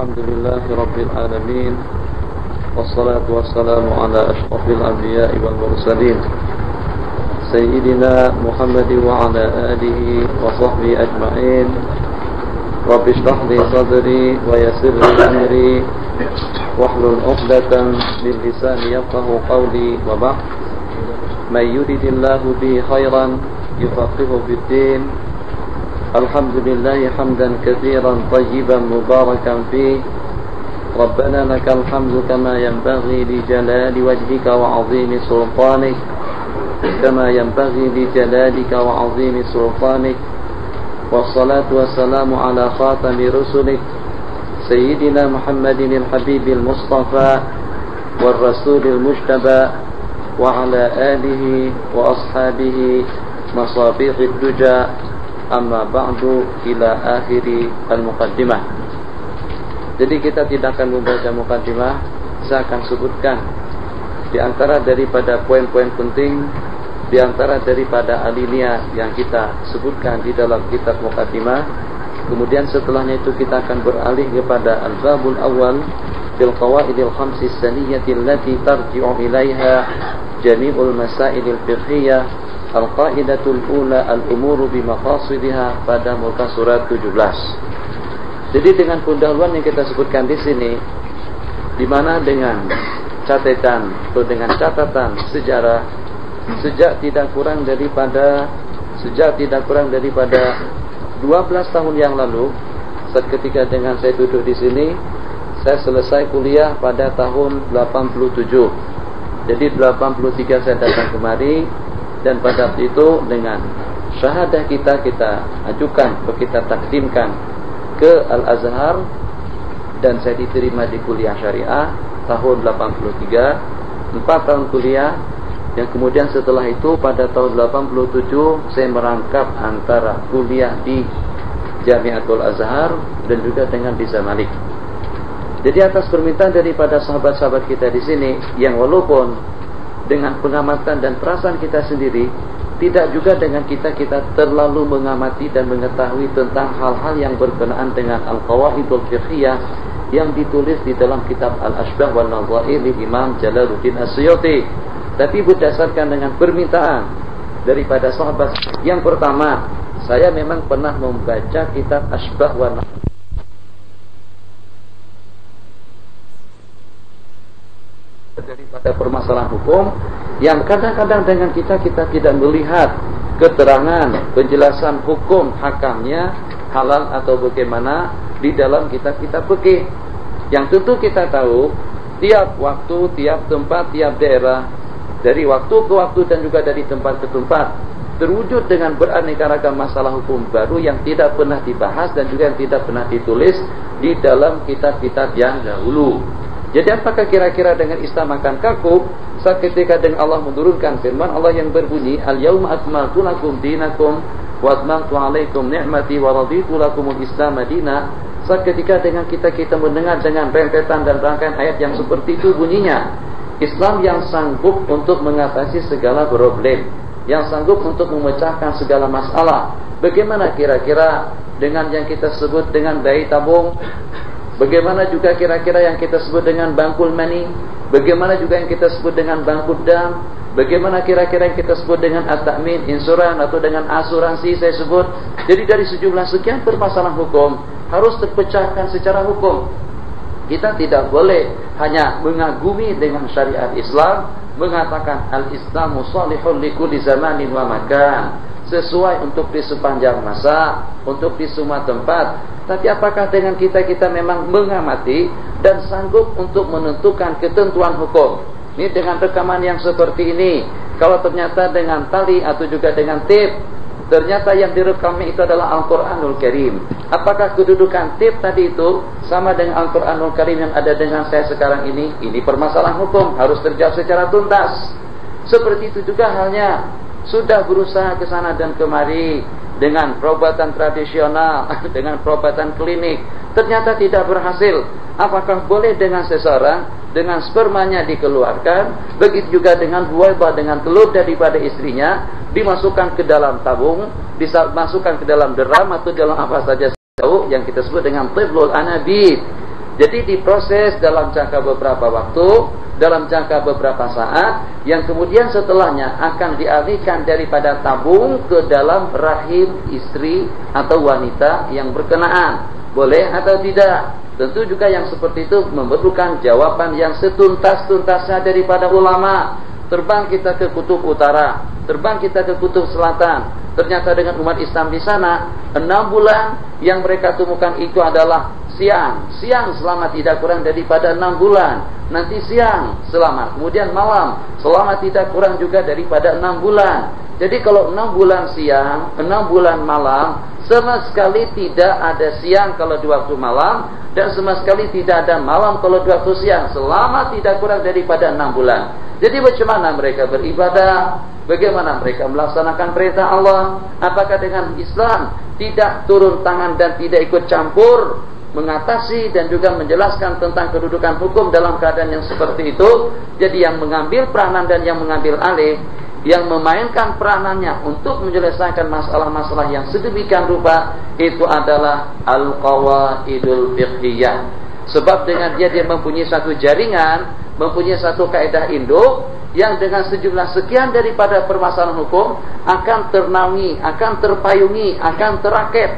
الحمد لله رب العالمين والصلاة والسلام على أشرف الأنبياء والمرسلين سيدنا محمد وعلى آله وصحبه أجمعين. رب اشرح لي صدري ويسر لي أمري واحلل عقدة من لساني يفقهوا قولي. وبعد، من يرد الله به خيرا يفقهه في الدين. الحمد لله حمدا كثيرا طيبا مباركا فيه. ربنا لك الحمد كما ينبغي لجلال وجهك وعظيم سلطانك والصلاة والسلام على خاتم رسلك سيدنا محمد الحبيب المصطفى والرسول المجتبى وعلى آله وأصحابه مصابيح الدجى. Amma ba'du ila akhiri al-muqaddimah. Jadi kita tidak akan membaca muqaddimah. Saya akan sebutkan di antara daripada poin-poin penting, di antara daripada alinea yang kita sebutkan di dalam kitab muqaddimah. Kemudian setelahnya itu kita akan beralih kepada al-babul awal fil qawaidil khamsis saniyati allati tarji'u ilaiha jami'ul masailil fiqhiyah. Al-Qaidatul Ula Al-Umuru Bimaqasidiha pada muka surat 17. Jadi dengan pendahuluan yang kita sebutkan di sini, di mana dengan catatan atau dengan catatan sejarah sejak tidak kurang daripada 12 tahun yang lalu, saat ketika dengan saya duduk di sini, saya selesai kuliah pada tahun 87. Jadi 83 saya datang kemari. Dan pada waktu itu dengan syahadah kita ajukan atau kita takdimkan ke Al-Azhar, dan saya diterima di kuliah syariah tahun 83, 4 tahun kuliah. Dan kemudian setelah itu pada tahun 87 saya merangkap antara kuliah di Jamiatul Azhar dan juga dengan di Zamalek. Jadi atas permintaan daripada sahabat-sahabat kita di sini, yang walaupun dengan pengamatan dan perasaan kita sendiri, tidak juga dengan kita terlalu mengamati dan mengetahui tentang hal-hal yang berkenaan dengan al-qawaidul fiqhiyah yang ditulis di dalam kitab Al-Ashbah wal Nadhair Imam Jalaluddin As-Suyuti. Tapi berdasarkan dengan permintaan daripada sahabat, yang pertama, saya memang pernah membaca kitab Ashbah wal Nadhair daripada permasalahan hukum yang kadang-kadang dengan kita tidak melihat keterangan penjelasan hukum hakamnya halal atau bagaimana di dalam kitab-kitab fikih. Yang tentu kita tahu tiap waktu, tiap tempat, tiap daerah, dari waktu ke waktu dan juga dari tempat ke tempat, terwujud dengan beraneka ragam masalah hukum baru yang tidak pernah dibahas dan juga yang tidak pernah ditulis di dalam kitab-kitab yang dahulu. Jadi apakah kira-kira dengan Islam akan kaku saat ketika dengan Allah menurunkan firman Allah yang berbunyi, Al-yawma akmaltu lakum dinakum wa atmamtu alaikum ni'mati wa raditu lakumul Islam madina. Saat ketika dengan kita mendengar dengan rentetan dan rangkaian ayat yang seperti itu bunyinya, Islam yang sanggup untuk mengatasi segala problem, yang sanggup untuk memecahkan segala masalah. Bagaimana kira-kira dengan yang kita sebut dengan bayi tabung? Bagaimana juga kira-kira yang kita sebut dengan bangkul mani? Bagaimana juga yang kita sebut dengan bangkul dam? Bagaimana kira-kira yang kita sebut dengan at-ta'min, insuran atau dengan asuransi saya sebut? Jadi dari sejumlah sekian permasalahan hukum harus terpecahkan secara hukum. Kita tidak boleh hanya mengagumi dengan syariat Islam, mengatakan al-Islamu salihun li kulli zamanin wa makan, sesuai untuk di sepanjang masa, untuk di semua tempat. Tapi apakah dengan kita memang mengamati dan sanggup untuk menentukan ketentuan hukum? Ini dengan rekaman yang seperti ini, kalau ternyata dengan tali atau juga dengan tape, ternyata yang direkamnya itu adalah Al-Quranul Karim. Apakah kedudukan tape tadi itu sama dengan Al-Quranul Karim yang ada dengan saya sekarang ini? Ini permasalahan hukum, harus terjawab secara tuntas. Seperti itu juga halnya, sudah berusaha ke sana dan kemari dengan perobatan tradisional, dengan perobatan klinik, ternyata tidak berhasil. Apakah boleh dengan seseorang, dengan spermanya dikeluarkan, begitu juga dengan buaiba, dengan telur daripada istrinya, dimasukkan ke dalam tabung, dimasukkan ke dalam deram atau dalam apa saja yang kita sebut dengan tiblul anabid. Jadi diproses dalam jangka beberapa waktu, dalam jangka beberapa saat, yang kemudian setelahnya akan dialihkan daripada tabung ke dalam rahim istri atau wanita yang berkenaan. Boleh atau tidak? Tentu juga yang seperti itu memerlukan jawaban yang setuntas-tuntasnya daripada ulama. Terbang kita ke kutub utara, terbang kita ke kutub selatan. Ternyata dengan umat Islam di sana, 6 bulan yang mereka temukan itu adalah siang selama tidak kurang daripada 6 bulan. Nanti siang selama, kemudian malam selama tidak kurang juga daripada 6 bulan. Jadi kalau 6 bulan siang, 6 bulan malam, sama sekali tidak ada siang kalau di waktu malam, dan sama sekali tidak ada malam kalau di waktu siang, selama tidak kurang daripada 6 bulan. Jadi bagaimana mereka beribadah? Bagaimana mereka melaksanakan perintah Allah? Apakah dengan Islam tidak turun tangan dan tidak ikut campur, mengatasi dan juga menjelaskan tentang kedudukan hukum dalam keadaan yang seperti itu? Jadi yang mengambil peranan dan yang mengambil alih, yang memainkan peranannya untuk menyelesaikan masalah-masalah yang sedemikian rupa, itu adalah al-qawaidul fiqhiyah. Sebab dengan dia mempunyai satu jaringan, mempunyai satu kaidah induk yang dengan sejumlah sekian daripada permasalahan hukum akan ternaungi, akan terpayungi, akan terakit.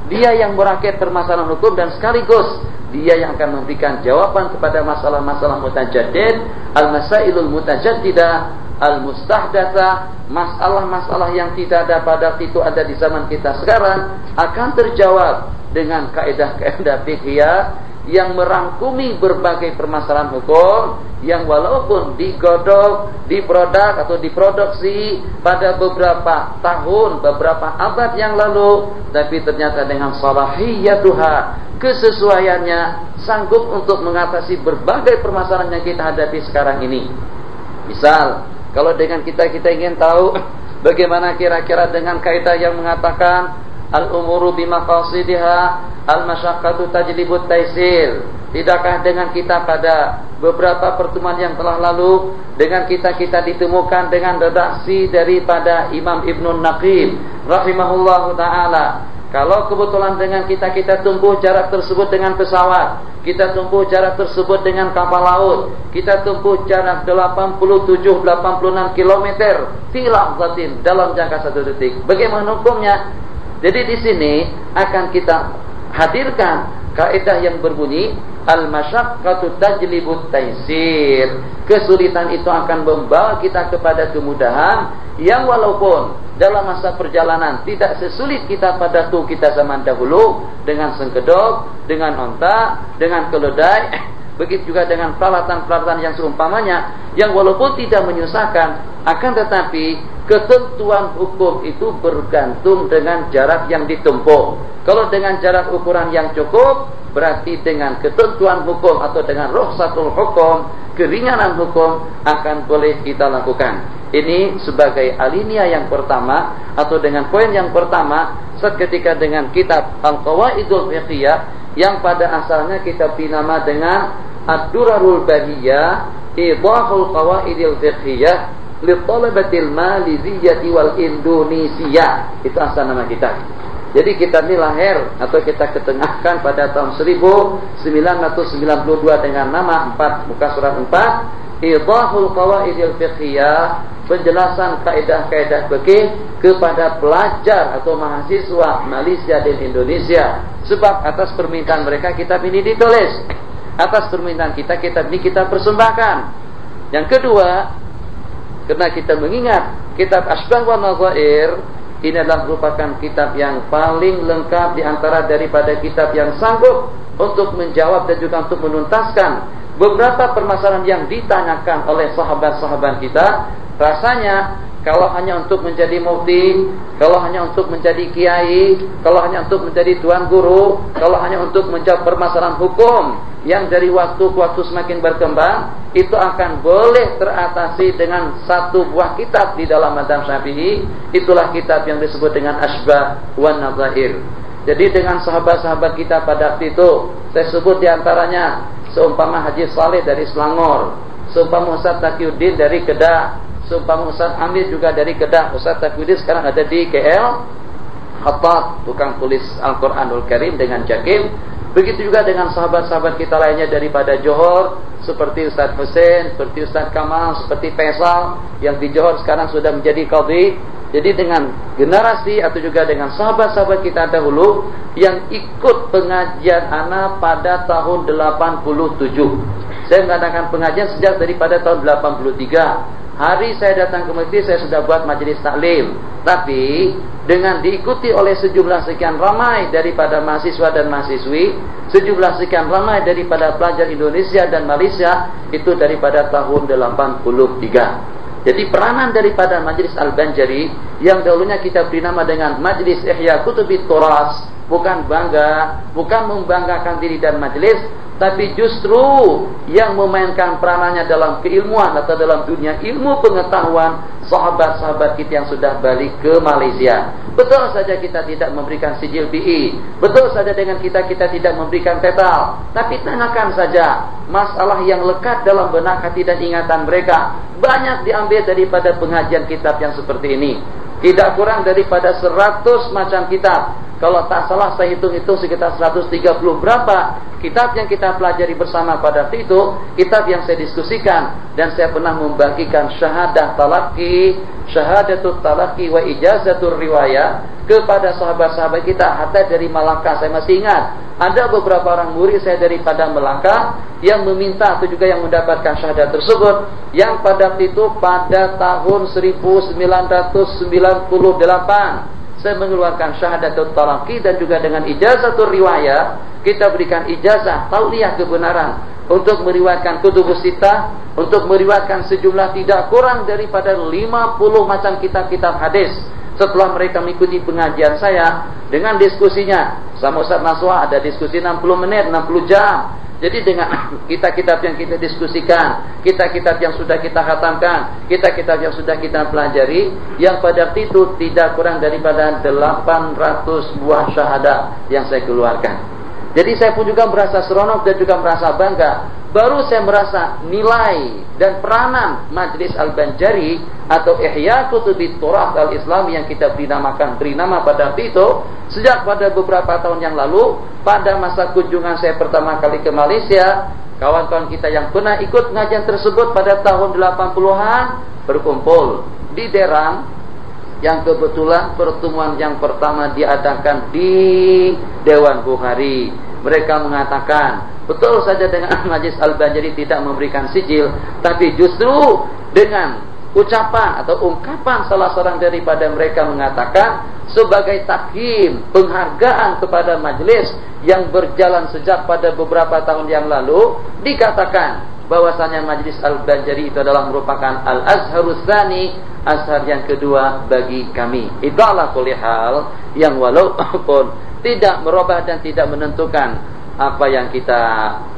Dia yang merakit permasalahan hukum dan sekaligus dia yang akan memberikan jawaban kepada masalah-masalah mutajaddid, al-masailul mutajaddidah, al-mustahdatsah, masalah-masalah yang tidak ada pada itu ada di zaman kita sekarang akan terjawab dengan kaidah-kaidah fiqhiyah yang merangkumi berbagai permasalahan hukum yang walaupun digodok, diproduk atau diproduksi pada beberapa tahun, beberapa abad yang lalu, tapi ternyata dengan salahiyatuha, kesesuaiannya sanggup untuk mengatasi berbagai permasalahan yang kita hadapi sekarang ini. Misal, kalau dengan kita ingin tahu bagaimana kira-kira dengan kaidah yang mengatakan al-umuru bimaqasidiha, al-masyaqqatu tajlibut taisir. Tidakkah dengan kita pada beberapa pertemuan yang telah lalu, dengan kita ditemukan dengan redaksi daripada Imam Ibnun Naqib rahimahullahu ta'ala, kalau kebetulan dengan kita tempuh jarak tersebut dengan pesawat, kita tempuh jarak tersebut dengan kapal laut, kita tempuh jarak 87-86 km fi lahzatin, dalam jangka 1 detik. Bagaimana hukumnya? Jadi di sini akan kita hadirkan kaidah yang berbunyi al-masyaqqatu tajlibut taisir. Kesulitan itu akan membawa kita kepada kemudahan yang walaupun dalam masa perjalanan tidak sesulit kita pada tuh kita zaman dahulu dengan sengkedok, dengan onta, dengan keledai, begitu juga dengan peralatan-peralatan yang seumpamanya yang walaupun tidak menyusahkan, akan tetapi ketentuan hukum itu bergantung dengan jarak yang ditempuh. Kalau dengan jarak ukuran yang cukup, berarti dengan ketentuan hukum atau dengan rukhsatul hukum, keringanan hukum akan boleh kita lakukan. Ini sebagai alinea yang pertama atau dengan poin yang pertama seketika dengan kitab Al-Qawaidul Fiqhiyah yang pada asalnya kita binama dengan Ad-Durarul Bahiyah Idahul Qawaidil Fiqhiyah Litalabatil Maliziyyati wal Indonesia. Itu asal nama kita. Jadi kita ini lahir atau kita ketengahkan pada tahun 1992 dengan nama 4, muka surat 4, Idahul Qawaidil Fiqhiyah, penjelasan kaidah-kaidah fikih kepada pelajar atau mahasiswa Malaysia dan Indonesia. Sebab atas permintaan mereka kitab ini ditulis, atas permintaan kita kitab ini kita persembahkan. Yang kedua, karena kita mengingat kitab Asbah wa Nadhair ini adalah merupakan kitab yang paling lengkap di antara daripada kitab yang sanggup untuk menjawab dan juga untuk menuntaskan beberapa permasalahan yang ditanyakan oleh sahabat-sahabat kita. Rasanya kalau hanya untuk menjadi mufti, kalau hanya untuk menjadi kiai, kalau hanya untuk menjadi tuan guru, kalau hanya untuk menjawab permasalahan hukum yang dari waktu ke waktu semakin berkembang, itu akan boleh teratasi dengan satu buah kitab di dalam mazhab Syafi'i. Itulah kitab yang disebut dengan Asbah wa Nadhair. Jadi dengan sahabat-sahabat kita pada waktu itu, saya sebut diantaranya seumpama Haji Saleh dari Selangor, seumpama Ustaz Taqiyuddin dari Kedah, seumpama Ustaz Hamid juga dari Kedah. Ustaz Taqiyuddin sekarang ada di KL, khatat, tukang tulis Al-Quranul Karim dengan Jakim. Begitu juga dengan sahabat-sahabat kita lainnya daripada Johor, seperti Ustaz Hussein, seperti Ustaz Kamal, seperti Faisal yang di Johor sekarang sudah menjadi qadhi. Jadi dengan generasi atau juga dengan sahabat-sahabat kita dahulu yang ikut pengajian ana pada tahun 87. Saya mengadakan pengajian sejak daripada tahun 83. Hari saya datang ke masjid, saya sudah buat majelis taklim. Tapi dengan diikuti oleh sejumlah sekian ramai daripada mahasiswa dan mahasiswi, sejumlah sekian ramai daripada pelajar Indonesia dan Malaysia, itu daripada tahun 83. Jadi peranan daripada Majlis Al-Banjari yang dahulunya kita beri nama dengan Majlis Ihya Kutubit Turas, bukan bangga, bukan membanggakan diri dan majlis, tapi justru yang memainkan peranannya dalam keilmuan atau dalam dunia ilmu pengetahuan sahabat-sahabat kita yang sudah balik ke Malaysia. Betul saja kita tidak memberikan sijil BI, betul saja dengan kita tidak memberikan tetal, tapi tanyakan saja masalah yang lekat dalam benak hati dan ingatan mereka banyak diambil daripada pengajian kitab yang seperti ini. Tidak kurang daripada 100 macam kitab. Kalau tak salah saya hitung-hitung sekitar 130 berapa kitab yang kita pelajari bersama pada waktu itu, kitab yang saya diskusikan, dan saya pernah membagikan syahadah talaqi, syahadatul talaqi wa ijazatul riwayah kepada sahabat-sahabat kita hatta dari Malaka. Saya masih ingat ada beberapa orang murid saya daripada Melaka yang meminta atau juga yang mendapatkan syahadat tersebut, yang pada waktu itu pada tahun 1998 saya mengeluarkan syahadatul talaqi dan juga dengan ijazatul riwayah kita berikan ijazah tauliyah kebenaran untuk meriwayatkan kutubus sittah, untuk meriwayatkan sejumlah tidak kurang daripada 50 macam kitab-kitab hadis. Setelah mereka mengikuti pengajian saya dengan diskusinya sama Ustaz Naswa, ada diskusi 60 menit, 60 jam. Jadi dengan kitab-kitab yang kita diskusikan, kitab-kitab yang sudah kita khatamkan, kitab-kitab yang sudah kita pelajari, yang pada waktu itu tidak kurang daripada 800 buah syahadah yang saya keluarkan. Jadi saya pun juga merasa seronok dan juga merasa bangga. Baru saya merasa nilai dan peranan Majlis Al-Banjari atau Ihya Kutubit Turas Al-Islam yang kita beri nama pada waktu itu, sejak pada beberapa tahun yang lalu, pada masa kunjungan saya pertama kali ke Malaysia, kawan-kawan kita yang pernah ikut pengajian tersebut pada tahun 80-an berkumpul di Derang, yang kebetulan pertemuan yang pertama diadakan di Dewan Bukhari. Mereka mengatakan, betul saja dengan Majlis Al-Banjari tidak memberikan sijil, tapi justru dengan ucapan atau ungkapan salah seorang daripada mereka mengatakan sebagai takhim penghargaan kepada majlis yang berjalan sejak pada beberapa tahun yang lalu, dikatakan bahwasanya Majlis Al-Banjari itu adalah merupakan Al-Azharus Tsani, azhar yang kedua bagi kami. Itu ala kulli hal yang walaupun tidak merubah dan tidak menentukan apa yang kita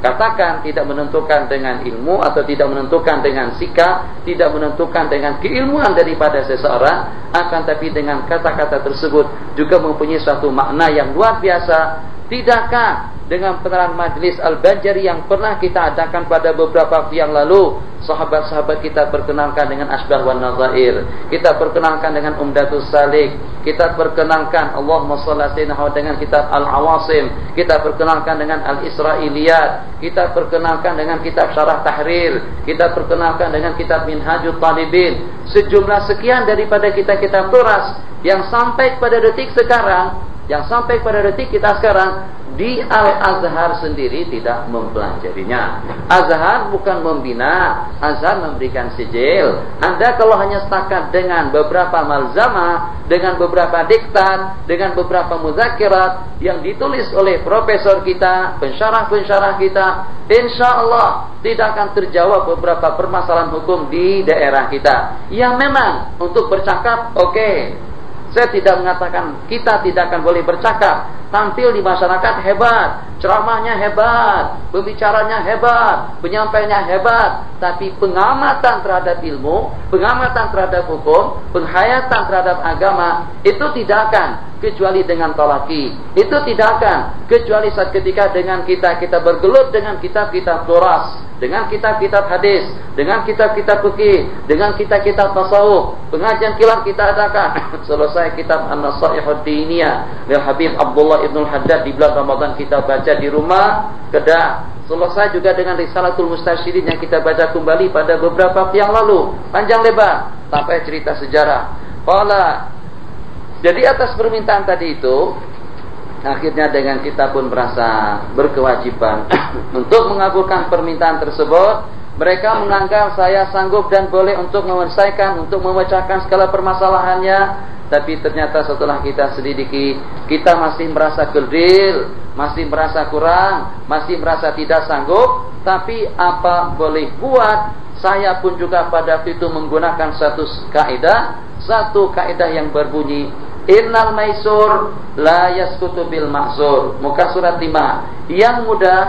katakan, tidak menentukan dengan ilmu atau tidak menentukan dengan sikap, tidak menentukan dengan keilmuan daripada seseorang, akan tapi dengan kata-kata tersebut juga mempunyai suatu makna yang luar biasa. Tidakkah dengan penerangan Majlis Al-Banjari yang pernah kita adakan pada beberapa waktu yang lalu, sahabat-sahabat kita perkenalkan dengan Asbah wan Nazair, kita perkenalkan dengan Umdatus Salik, kita perkenalkan Allahumma shalli ala sayyidina dengan kitab Al-Awasim, kita perkenalkan dengan Al-Israiliyat, kita perkenalkan dengan kitab Syarah Tahrir, kita perkenalkan dengan kitab Minhajul Talibin, sejumlah sekian daripada kitab-kitab turas yang sampai pada detik sekarang, kita sekarang di Al-Azhar sendiri tidak mempelajarinya. Azhar bukan membina, Azhar memberikan sijil. Anda kalau hanya setakat dengan beberapa malzamah, dengan beberapa diktat, dengan beberapa muzakirat yang ditulis oleh profesor kita, pensyarah-pensyarah kita, insya Allah tidak akan terjawab beberapa permasalahan hukum di daerah kita. Yang memang untuk bercakap, oke. Saya tidak mengatakan kita tidak akan boleh bercakap. Tampil di masyarakat hebat, ceramahnya hebat, pembicaranya hebat, penyampaiannya hebat, tapi pengamatan terhadap ilmu, pengamatan terhadap hukum, penghayatan terhadap agama, itu tidak akan kecuali dengan talaki. Itu tidak akan kecuali saat ketika dengan kita bergelut dengan kitab-kitab turas, dengan kitab-kitab hadis, dengan kitab-kitab fikih, dengan kitab-kitab tasawuf. Pengajian kilat kita adakan selesai kitab An-Nasaihud Diniyah oleh Habib Abdullah Ibn Haddad di bulan Ramadan kita baca. baca di rumah, kedah. Selesai juga dengan Risalatul Mustasyirin yang kita baca kembali pada beberapa waktu yang lalu, panjang lebar sampai cerita sejarah. Jadi atas permintaan tadi itu, akhirnya dengan kita pun merasa berkewajiban untuk mengabulkan permintaan tersebut. Mereka menganggap saya sanggup dan boleh untuk menyelesaikan, untuk memecahkan segala permasalahannya. Tapi ternyata setelah kita selidiki, kita masih merasa kerdil, masih merasa kurang, masih merasa tidak sanggup. Tapi apa boleh buat, saya pun juga pada waktu itu menggunakan satu kaidah yang berbunyi, Innal maisur la yaskutu bil ma'zur. Muka surat 5. Yang mudah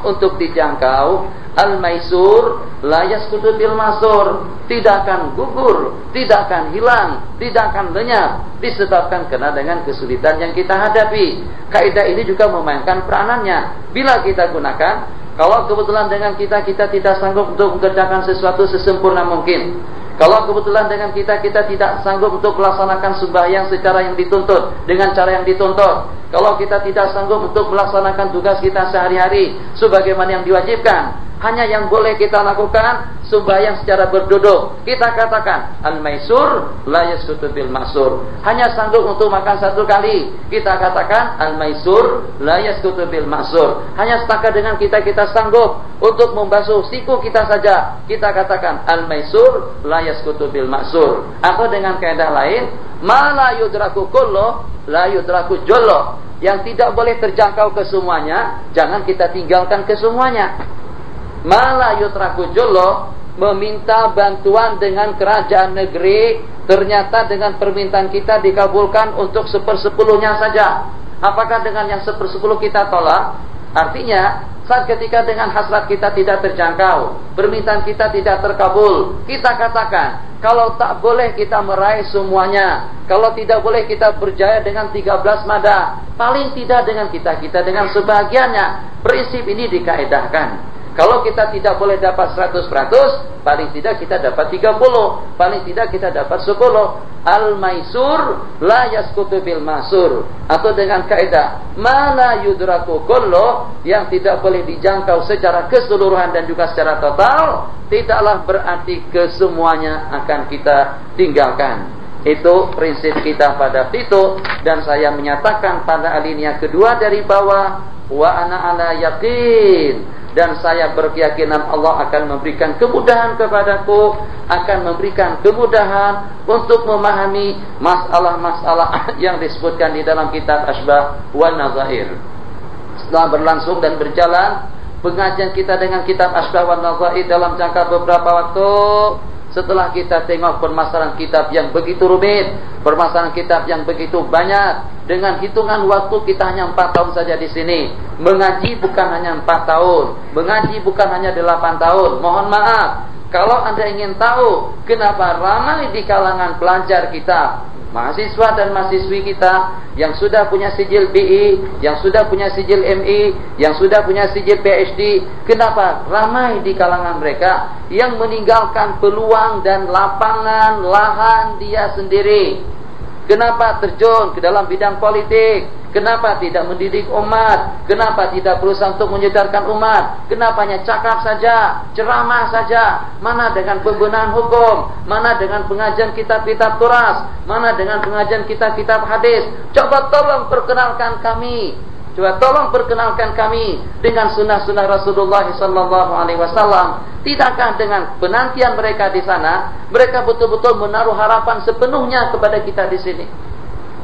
untuk dijangkau, al-maisur la yaskutu bil ma'zur. Tidak akan gugur, tidak akan hilang, tidak akan lenyap disebabkan kena dengan kesulitan yang kita hadapi. Kaidah ini juga memainkan peranannya. Bila kita gunakan, kalau kebetulan dengan kita tidak sanggup untuk mengerjakan sesuatu sesempurna mungkin. Kalau kebetulan dengan kita tidak sanggup untuk melaksanakan sembahyang secara yang dituntut, dengan cara yang dituntut. Kalau kita tidak sanggup untuk melaksanakan tugas kita sehari-hari sebagaimana yang diwajibkan, hanya yang boleh kita lakukan sembahyang secara berduduk. Kita katakan al-maisur la yasqutu bil ma'sur. Hanya sanggup untuk makan satu kali. Kita katakan al-maisur la yasqutu bil ma'sur. Hanya setakat dengan kita sanggup untuk membasuh siku kita saja. Kita katakan al-maisur la yasqutu bil ma'sur. Atau dengan kaidah lain, ma la yudraku kullu la yudraku jullu. Yang tidak boleh terjangkau ke semuanya, jangan kita tinggalkan ke semuanya. Mala yutraku jullo, meminta bantuan dengan kerajaan negeri, ternyata dengan permintaan kita dikabulkan untuk 1/10-nya saja. Apakah dengan yang 1/10 kita tolak? Artinya saat ketika dengan hasrat kita tidak terjangkau, permintaan kita tidak terkabul, kita katakan kalau tak boleh kita meraih semuanya, kalau tidak boleh kita berjaya dengan 13 mada, paling tidak dengan kita dengan sebahagiannya. Prinsip ini dikaedahkan. Kalau kita tidak boleh dapat 100%, paling tidak kita dapat 30, paling tidak kita dapat 10. Al-maisur la yasqutu bil ma'sur. Atau dengan kaidah mana yudraku kullu, yang tidak boleh dijangkau secara keseluruhan dan juga secara total, tidaklah berarti kesemuanya akan kita tinggalkan. Itu prinsip kita pada itu. Dan saya menyatakan pada alinea kedua dari bawah, wa ana ala yaqin, dan saya berkeyakinan Allah akan memberikan kemudahan kepadaku, akan memberikan kemudahan untuk memahami masalah-masalah yang disebutkan di dalam kitab Asbah wa Nazair. Setelah berlangsung dan berjalan pengajian kita dengan kitab Asbah wa Nazair dalam jangka beberapa waktu, setelah kita tengok permasalahan kitab yang begitu rumit, permasalahan kitab yang begitu banyak, dengan hitungan waktu kita hanya 4 tahun saja di sini. Mengaji bukan hanya 4 tahun, mengaji bukan hanya 8 tahun. Mohon maaf, kalau Anda ingin tahu kenapa ramai di kalangan pelajar kita, mahasiswa dan mahasiswi kita yang sudah punya sijil BI, yang sudah punya sijil MI, yang sudah punya sijil PhD, kenapa ramai di kalangan mereka yang meninggalkan peluang dan lapangan lahan dia sendiri? Kenapa terjun ke dalam bidang politik? Kenapa tidak mendidik umat? Kenapa tidak berusaha untuk menyedarkan umat? Kenapa hanya cakap saja, ceramah saja? Mana dengan pembenahan hukum? Mana dengan pengajian kitab-kitab turas? Mana dengan pengajian kitab-kitab hadis? Coba tolong perkenalkan kami. Coba tolong perkenalkan kami dengan sunnah-sunnah Rasulullah SAW. Tidakkah dengan penantian mereka di sana, mereka betul-betul menaruh harapan sepenuhnya kepada kita di sini?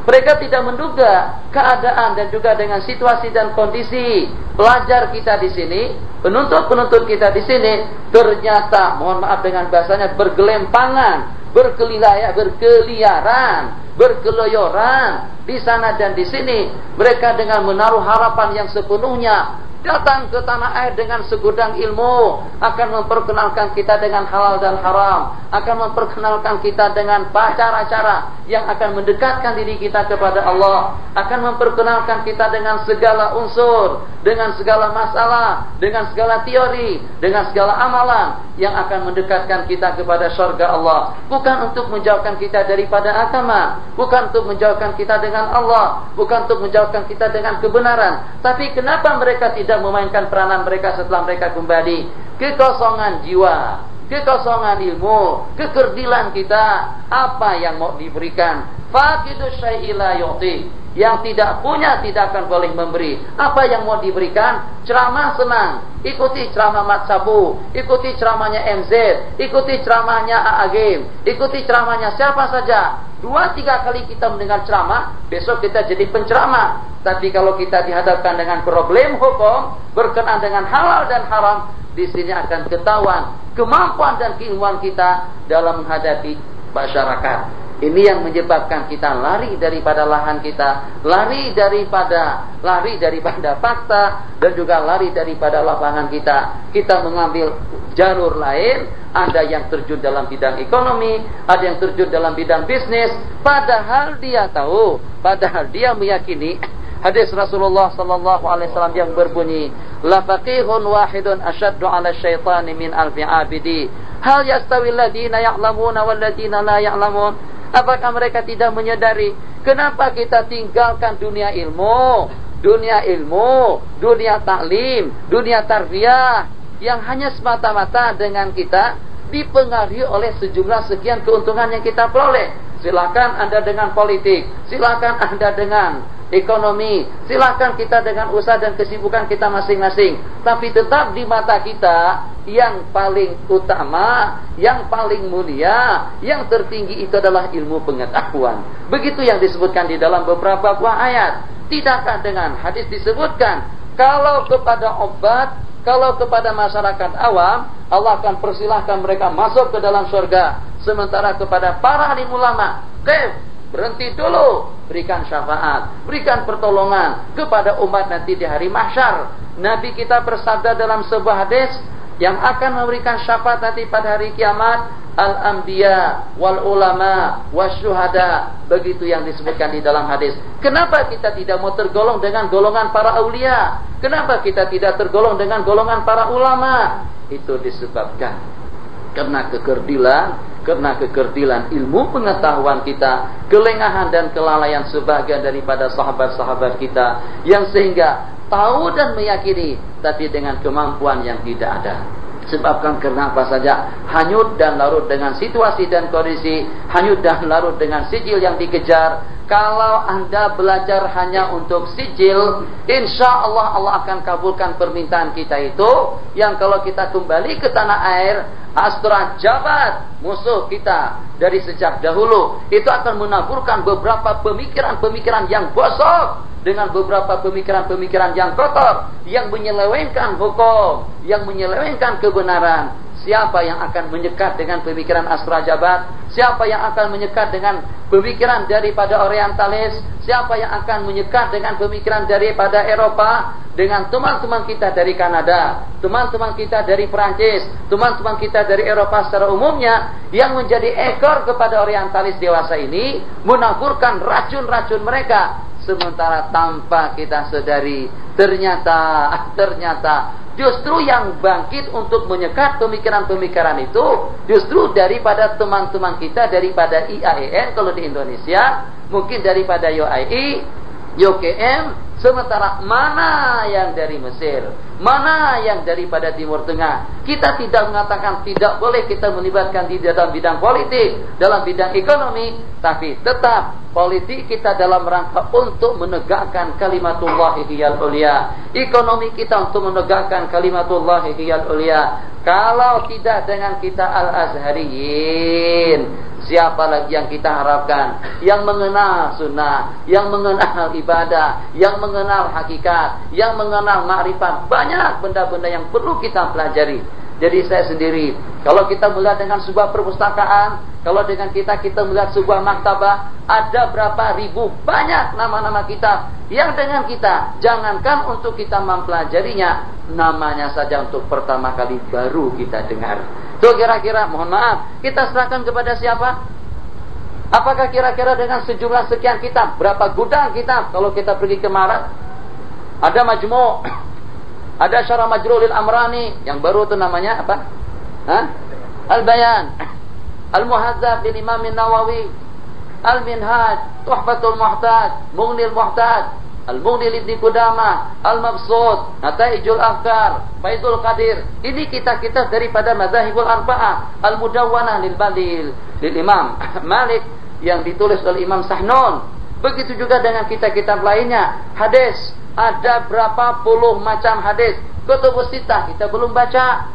Mereka tidak menduga keadaan dan juga dengan situasi dan kondisi pelajar kita di sini, penuntut-penuntut kita di sini, ternyata, mohon maaf dengan bahasanya, bergelempangan, berkeliaran, berkeloyoran di sana dan di sini. Mereka dengan menaruh harapan yang sepenuhnya datang ke tanah air dengan segudang ilmu, akan memperkenalkan kita dengan halal dan haram, akan memperkenalkan kita dengan cara-cara yang akan mendekatkan diri kita kepada Allah, akan memperkenalkan kita dengan segala unsur, dengan segala masalah, dengan segala teori, dengan segala amalan yang akan mendekatkan kita kepada surga Allah. Bukan untuk menjauhkan kita daripada agama, bukan untuk menjauhkan kita dengan Allah, bukan untuk menjauhkan kita dengan kebenaran. Tapi kenapa mereka tidak memainkan peranan mereka setelah mereka kembali? Kekosongan jiwa, kekosongan ilmu, kekerdilan kita. Apa yang mau diberikan? Faqidu syai'i la yu'ti. Yang tidak punya tidak akan boleh memberi. Apa yang mau diberikan? Ceramah senang, ikuti ceramah Mat Sabu, ikuti ceramahnya MZ, ikuti ceramahnya Aagim, ikuti ceramahnya siapa saja. 2-3 kali kita mendengar ceramah, besok kita jadi penceramah. Tapi kalau kita dihadapkan dengan problem hukum berkenaan dengan halal dan haram, di sini akan ketahuan kemampuan dan keilmuan kita dalam menghadapi masyarakat. Ini yang menyebabkan kita lari daripada lahan kita, lari daripada fakta, dan juga lari daripada lapangan kita. Kita mengambil jalur lain. Ada yang terjun dalam bidang ekonomi, ada yang terjun dalam bidang bisnis, padahal dia tahu, padahal dia meyakini hadis Rasulullah sallallahu alaihi wasallam yang berbunyi, la faqihun wahidun asyaddu 'ala syaitani min alfi 'abidi. Hal yastawi alladziina ya'lamuna wal ladziina la ya'lamun? Apakah mereka tidak menyadari kenapa kita tinggalkan dunia ilmu, dunia taklim, dunia tarbiyah yang hanya semata-mata dengan kita dipengaruhi oleh sejumlah sekian keuntungan yang kita peroleh. Silakan Anda dengan politik, silakan Anda dengan ekonomi, silakan kita dengan usaha dan kesibukan kita masing-masing. Tapi tetap di mata kita yang paling utama, yang paling mulia, yang tertinggi itu adalah ilmu pengetahuan. Begitu yang disebutkan di dalam beberapa buah ayat. Tidakkah dengan hadis disebutkan kalau kepada obat, kalau kepada masyarakat awam Allah akan persilahkan mereka masuk ke dalam surga, sementara kepada para alim ulama, berhenti dulu, berikan syafaat, berikan pertolongan kepada umat nanti di hari mahsyar. Nabi kita bersabda dalam sebuah hadis, yang akan memberikan syafaat nanti pada hari kiamat, al-anbiya wal ulama wasyuhada. Begitu yang disebutkan di dalam hadis. Kenapa kita tidak mau tergolong dengan golongan para aulia? Kenapa kita tidak tergolong dengan golongan para ulama? Itu disebabkan karena kekerdilan ilmu pengetahuan kita, kelengahan dan kelalaian sebagian daripada sahabat-sahabat kita, yang sehingga tahu dan meyakini tapi dengan kemampuan yang tidak ada. Sebabkan karena apa saja, hanyut dan larut dengan situasi dan kondisi, hanyut dan larut dengan sijil yang dikejar. Kalau Anda belajar hanya untuk sijil, insya Allah Allah akan kabulkan permintaan kita itu. Yang kalau kita kembali ke tanah air, Astra Jabat, musuh kita dari sejak dahulu, itu akan menaburkan beberapa pemikiran-pemikiran yang bosok, dengan beberapa pemikiran-pemikiran yang kotor, yang menyelewengkan hukum, yang menyelewengkan kebenaran. Siapa yang akan menyekat dengan pemikiran Astra Jabat? Siapa yang akan menyekat dengan pemikiran daripada Orientalis? Siapa yang akan menyekat dengan pemikiran daripada Eropa? Dengan teman-teman kita dari Kanada, teman-teman kita dari Perancis, teman-teman kita dari Eropa secara umumnya, yang menjadi ekor kepada Orientalis dewasa ini, menaburkan racun-racun mereka. Sementara tanpa kita sadari, ternyata justru yang bangkit untuk menyekat pemikiran-pemikiran itu justru daripada teman-teman kita daripada IAEN kalau di Indonesia, mungkin daripada UII, UKM. Sementara mana yang dari Mesir, mana yang daripada Timur Tengah. Kita tidak mengatakan tidak boleh kita melibatkan di dalam bidang politik, dalam bidang ekonomi, tapi tetap politik kita dalam rangka untuk menegakkan kalimatullahi hiyal ulia, ekonomi kita untuk menegakkan kalimatullahi hiyal ulia. Kalau tidak dengan kita al-azhariyin, siapa lagi yang kita harapkan? Yang mengenal sunnah, yang mengenal ibadah, yang mengenal hakikat, yang mengenal ma'rifat. Banyak benda-benda yang perlu kita pelajari. Jadi saya sendiri, kalau kita melihat dengan sebuah perpustakaan, Kalau dengan kita melihat sebuah maktabah, ada berapa ribu banyak nama-nama kitab yang dengan kita, jangankan untuk kita mempelajarinya, namanya saja untuk pertama kali baru kita dengar. Tuh kira-kira, mohon maaf, kita serahkan kepada siapa? Apakah kira-kira dengan sejumlah sekian kitab, berapa gudang kitab kalau kita pergi ke Marat? Ada Majmu', ada Syarah Majru'il Amrani, yang baru itu namanya apa? Al-Bayan, Al-Muhadzab bin Imam Nawawi, Al-Minhaj, Tuhfatul Muhtaj, Mughnil Muhtaj, Al-Mughni Ibn Qudamah, Al-Mabsut, Nataijul Afkar, Faidul Qadir. Ini kita daripada Madzahibul Arba'ah, Al-Mudawwanah lil Imam Malik yang ditulis oleh Imam Sahnun. Begitu juga dengan kitab-kitab lainnya. Hadis, ada berapa puluh macam hadis. Kutubus Sittah kita belum baca.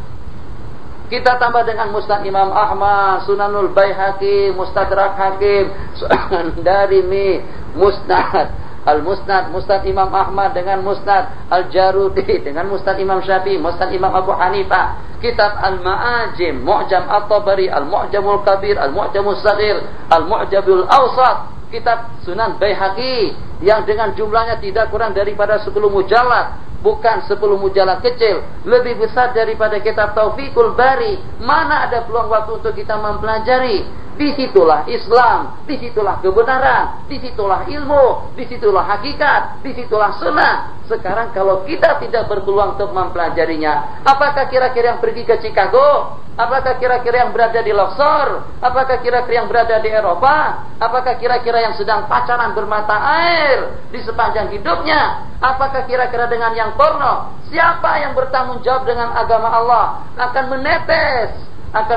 Kita tambah dengan Musnad Imam Ahmad, Sunanul Baihaqi, Mustadrak Hakim, Sunan Darimi, Musnad Al-Musnad, Musnad Imam Ahmad dengan Musnad Al-Jarudi, dengan Musnad Imam Syafi'i, Musnad Imam Abu Hanifah, kitab Al-Ma'ajim, Mu'jam At-Tabari, Al-Mu'jamul Kabir, Al-Mu'jamul Saghir, Al-Mu'jamul Awsat, kitab Sunan Baihaqi yang dengan jumlahnya tidak kurang daripada 10 mujallad, bukan 10 mujallad kecil, lebih besar daripada kitab Taufiqul Bari. Mana ada peluang waktu untuk kita mempelajari? Disitulah Islam, disitulah kebenaran, disitulah ilmu, disitulah hakikat, disitulah sunnah. Sekarang kalau kita tidak berpeluang untuk mempelajarinya, apakah kira-kira yang pergi ke Chicago? Apakah kira-kira yang berada di Luxor? Apakah kira-kira yang berada di Eropa? Apakah kira-kira yang sedang pacaran bermata air di sepanjang hidupnya? Apakah kira-kira dengan yang porno? Siapa yang bertanggung jawab dengan agama Allah akan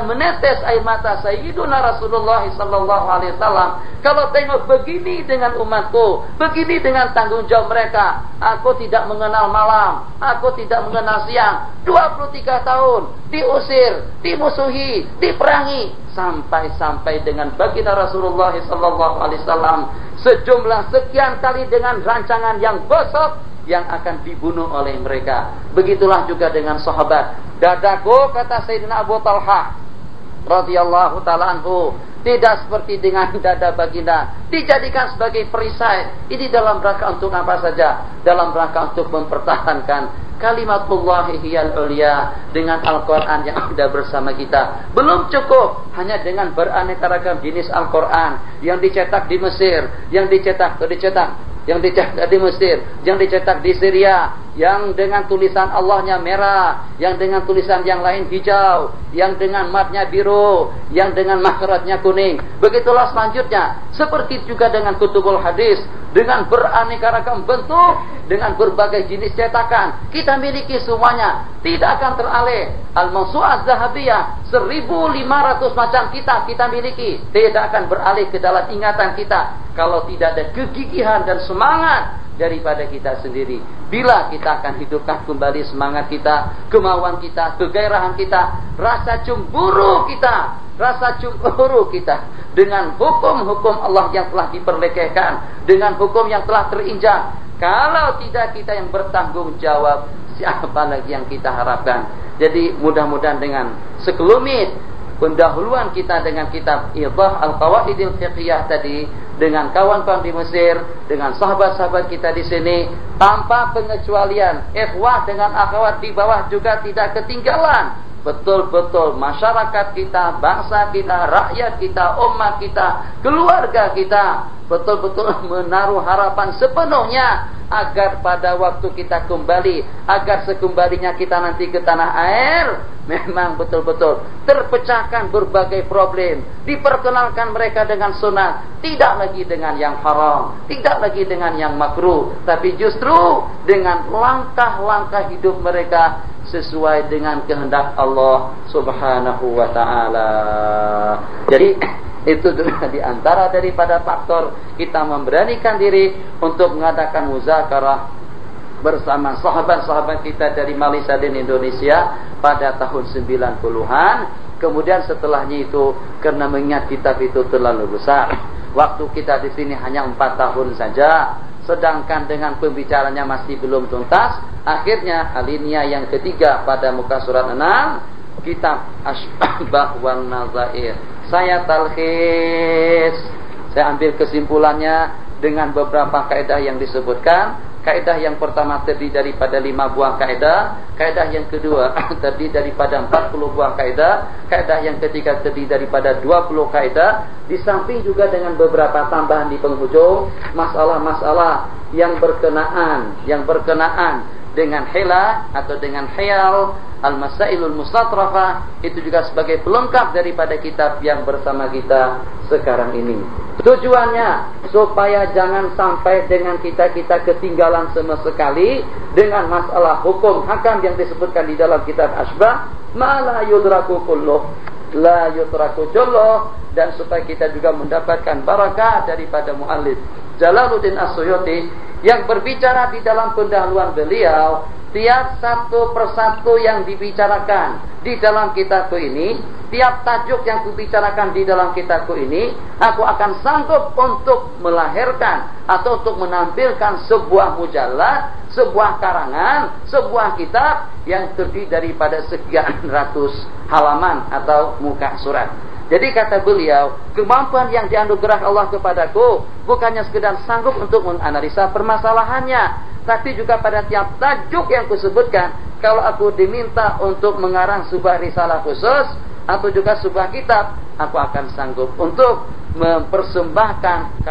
menetes air mata Sayyiduna Rasulullah sallallahu alaihi wasallam kalau tengok begini dengan umatku, begini dengan tanggung jawab mereka. Aku tidak mengenal malam, aku tidak mengenal siang. 23 tahun diusir, dimusuhi, diperangi, sampai dengan baginda Rasulullah sallallahu alaihi wasallam sejumlah sekian kali dengan rancangan yang gosok yang akan dibunuh oleh mereka. Begitulah juga dengan sahabat. Dadaku, kata Sayyidina Abu Talha radhiyallahu ta'ala anhu, tidak seperti dengan dada baginda, dijadikan sebagai perisai. Ini dalam rangka untuk apa saja? Dalam rangka untuk mempertahankan kalimatullah hiyal ulia dengan Al-Quran yang ada bersama kita. Belum cukup hanya dengan beraneka ragam jenis Al-Quran yang dicetak di Mesir, yang dicetak di Mesir, yang dicetak di Syria, yang dengan tulisan Allahnya merah, yang dengan tulisan yang lain hijau, yang dengan matnya biru, yang dengan makhrajnya kuning. Begitulah selanjutnya. Seperti juga dengan kutubul hadis, dengan beraneka ragam bentuk, dengan berbagai jenis cetakan. Kita miliki semuanya, tidak akan teralih. Al-Mawsu'ah Az-Zahabiyah, 1500 macam kitab kita miliki, tidak akan beralih ke dalam ingatan kita kalau tidak ada kegigihan dan semangat daripada kita sendiri. Bila kita akan hidupkan kembali semangat kita, kemauan kita, kegairahan kita, rasa cemburu kita dengan hukum-hukum Allah yang telah diperlekehkan, dengan hukum yang telah terinjak. Kalau tidak kita yang bertanggung jawab, siapa lagi yang kita harapkan? Jadi mudah-mudahan dengan sekelumit pendahuluan kita dengan kitab Idah Al-Qawaidil Fiqhiyah tadi, dengan kawan-kawan di Mesir, dengan sahabat-sahabat kita di sini, tanpa pengecualian, ikhwah dengan akhwat di bawah juga tidak ketinggalan. Betul-betul masyarakat kita, bangsa kita, rakyat kita, umat kita, keluarga kita betul-betul menaruh harapan sepenuhnya agar pada waktu kita kembali, agar sekembalinya kita nanti ke tanah air, memang betul-betul terpecahkan berbagai problem, diperkenalkan mereka dengan sunnah, tidak lagi dengan yang haram, tidak lagi dengan yang makruh, tapi justru dengan langkah-langkah hidup mereka sesuai dengan kehendak Allah Subhanahu wa ta'ala. Jadi itu juga di antara daripada faktor kita memberanikan diri untuk mengadakan muzakarah bersama sahabat-sahabat kita dari Malaysia dan Indonesia pada tahun 90-an. Kemudian setelahnya itu karena mengingat kitab itu terlalu besar, waktu kita di sini hanya 4 tahun saja, sedangkan dengan pembicaranya masih belum tuntas. Akhirnya alinea yang ketiga pada muka surat 6 kitab Asbah wan Nazair. Saya talkhis, saya ambil kesimpulannya dengan beberapa kaidah yang disebutkan. Kaidah yang pertama terdiri daripada 5 buah kaidah. Kaidah yang kedua terdiri daripada 40 buah kaidah. Kaidah yang ketiga terdiri daripada 20 kaidah. Di samping juga dengan beberapa tambahan di penghujung, masalah-masalah yang berkenaan dengan hila atau dengan khayal, al-masailul mustatrafah, itu juga sebagai pelengkap daripada kitab yang bersama kita sekarang ini. Tujuannya supaya jangan sampai dengan kita ketinggalan sama sekali dengan masalah hukum hakam yang disebutkan di dalam kitab Asbah, ma la yudraku kulluh, la yudraku julluh, dan supaya kita juga mendapatkan barakah daripada muallif Jalaluddin As-Suyuti yang berbicara di dalam pendahuluan beliau. Tiap satu persatu yang dibicarakan di dalam kitabku ini, tiap tajuk yang kubicarakan di dalam kitabku ini, aku akan sanggup untuk melahirkan atau untuk menampilkan sebuah mujallad, sebuah karangan, sebuah kitab yang terdiri daripada sekian ratus halaman atau muka surat. Jadi kata beliau, kemampuan yang dianugerah Allah kepadaku bukannya sekedar sanggup untuk menganalisa permasalahannya, tapi juga pada tiap tajuk yang kusebutkan, kalau aku diminta untuk mengarang sebuah risalah khusus atau juga sebuah kitab, aku akan sanggup untuk mempersembahkan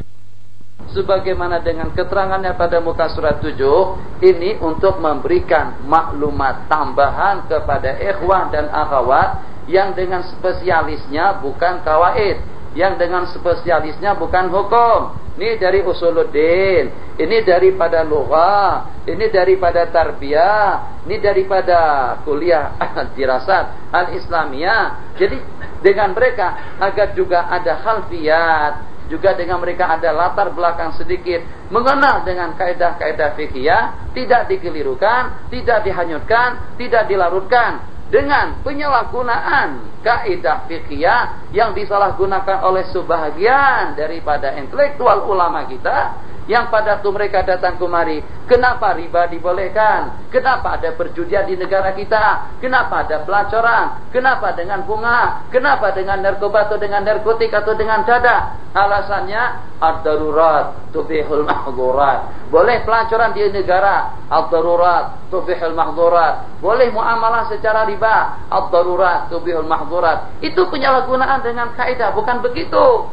sebagaimana dengan keterangannya pada muka surat 7 ini, untuk memberikan maklumat tambahan kepada ikhwah dan akhwat yang dengan spesialisnya bukan kawaid, yang dengan spesialisnya bukan hukum. Ini dari usuluddin, ini daripada lughah, ini daripada tarbiyah, ini daripada kuliah dirasat al-islamiyah. Jadi dengan mereka agar juga ada khalfiyat, juga dengan mereka ada latar belakang sedikit, mengenal dengan kaidah-kaidah fikih, tidak dikelirukan, tidak dihanyutkan, tidak dilarutkan dengan penyalahgunaan kaidah fikih yang disalahgunakan oleh sebahagian daripada intelektual ulama kita, yang pada itu mereka datang kemari. Kenapa riba dibolehkan? Kenapa ada perjudian di negara kita? Kenapa ada pelacuran? Kenapa dengan bunga? Kenapa dengan narkoba atau dengan narkotik atau dengan dadah? Alasannya ad-darurat tubihul mahdhurat. Boleh pelacuran di negara, ad-darurat tubihul mahdhurat. Boleh muamalah secara riba, ad-darurat tubihul mahdhurat. Itu penyalahgunaan dengan kaidah, bukan begitu.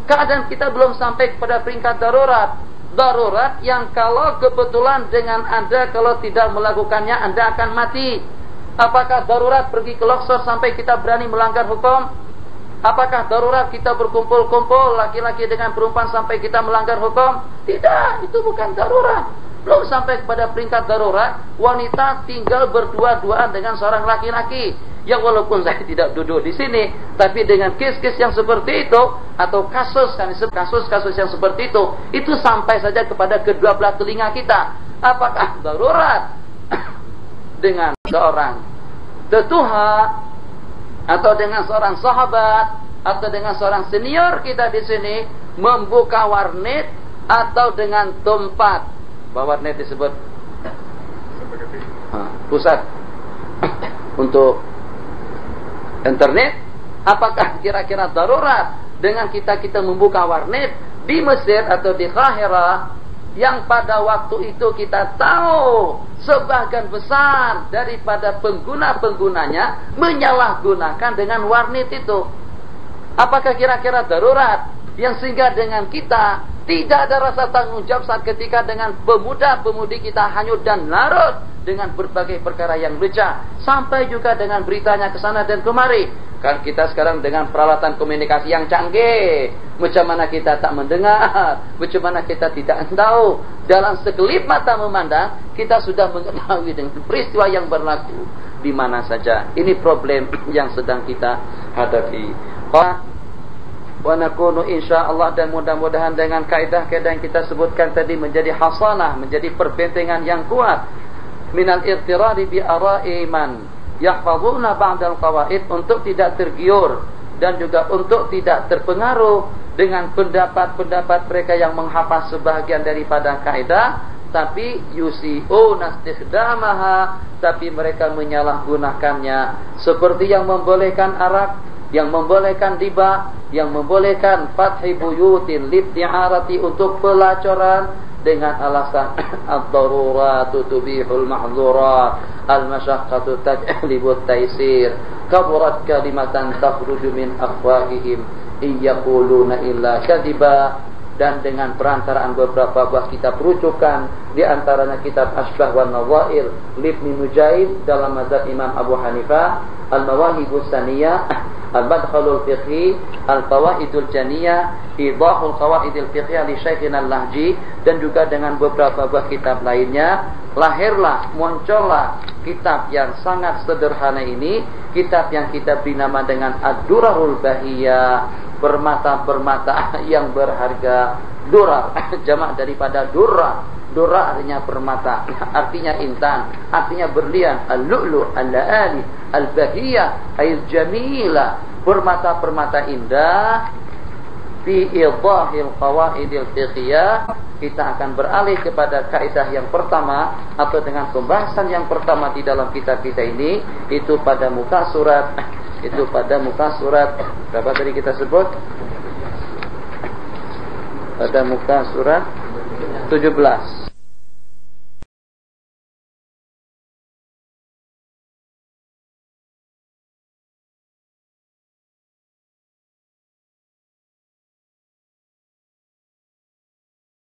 Keadaan kita belum sampai kepada peringkat darurat. Darurat yang kalau kebetulan dengan Anda, kalau tidak melakukannya Anda akan mati. Apakah darurat pergi ke Luxor sampai kita berani melanggar hukum? Apakah darurat kita berkumpul-kumpul laki-laki dengan perempuan sampai kita melanggar hukum? Tidak, itu bukan darurat. Belum sampai kepada peringkat darurat wanita tinggal berdua-duaan dengan seorang laki-laki. Yang walaupun saya tidak duduk di sini, tapi dengan kes-kes yang seperti itu atau kasus-kasus yang seperti itu sampai saja kepada kedua belah telinga kita. Apakah darurat dengan seorang tetuha atau dengan seorang sahabat atau dengan seorang senior kita di sini membuka warnet atau dengan tempat, bahwa warnet disebut pusat untuk internet? Apakah kira-kira darurat dengan kita membuka warnet di Mesir atau di Kahira, yang pada waktu itu kita tahu sebagian besar daripada pengguna-penggunanya menyalahgunakan dengan warnet itu? Apakah kira-kira darurat yang sehingga dengan kita tidak ada rasa tanggung jawab saat ketika dengan pemuda-pemudi kita hanyut dan larut dengan berbagai perkara yang becah, sampai juga dengan beritanya ke sana dan kemari. Kan kita sekarang dengan peralatan komunikasi yang canggih, macam mana kita tak mendengar, macam mana kita tidak tahu, dalam sekelip mata memandang kita sudah mengetahui dengan peristiwa yang berlaku di mana saja. Ini problem yang sedang kita hadapi. Wa nakunu insyaallah, dan mudah-mudahan dengan kaidah-kaidah yang kita sebutkan tadi menjadi hasanah, menjadi perbentengan yang kuat minal irtirari bi ara'i man yahfazuna ba'dal qawaid, untuk tidak tergiur dan juga untuk tidak terpengaruh dengan pendapat-pendapat mereka yang menghafaz sebahagian daripada kaidah, tapi yusi'una istikhdamaha, tapi mereka menyalahgunakannya, seperti yang membolehkan arak, yang membolehkan riba, yang membolehkan fathi buyutin libti'arati, untuk pelacuran dengan alasan ad-daruratu tubihul mahzurat, al-masyaqqatu tajlibut taysir, kaburat kalimatan takhruju min afwahihim iyaquluna illa kadhiba. Dan dengan perantaraan beberapa buah kitab rujukan, di antaranya kitab Asbah wan Nawair Ibnu Nujaid dalam mazhab Imam Abu Hanifah, Al-Mawahibus Saniyah, Al-Madkhalul Fiqhi, Al-Fawaidul Janiyah, Idahul Qawaidil Fiqhiyah li Syekhina Al-Lahji, dan juga dengan beberapa buah kitab lainnya, lahirlah, muncullah kitab yang sangat sederhana ini, kitab yang kita beri nama dengan Ad-Durarul Bahiyah, permata-permata yang berharga. Durar jamak daripada durra. Durra artinya permata, artinya intan, artinya berlian. Al-lu'lu' al-la'ali al-bahiyah ay jamila, permata-permata indah. Fi idahil qawaidil fiqhiyah, kita akan beralih kepada kaidah yang pertama, atau dengan pembahasan yang pertama di dalam kitab kita ini, itu pada muka surat, berapa tadi kita sebut? Pada muka surat 17.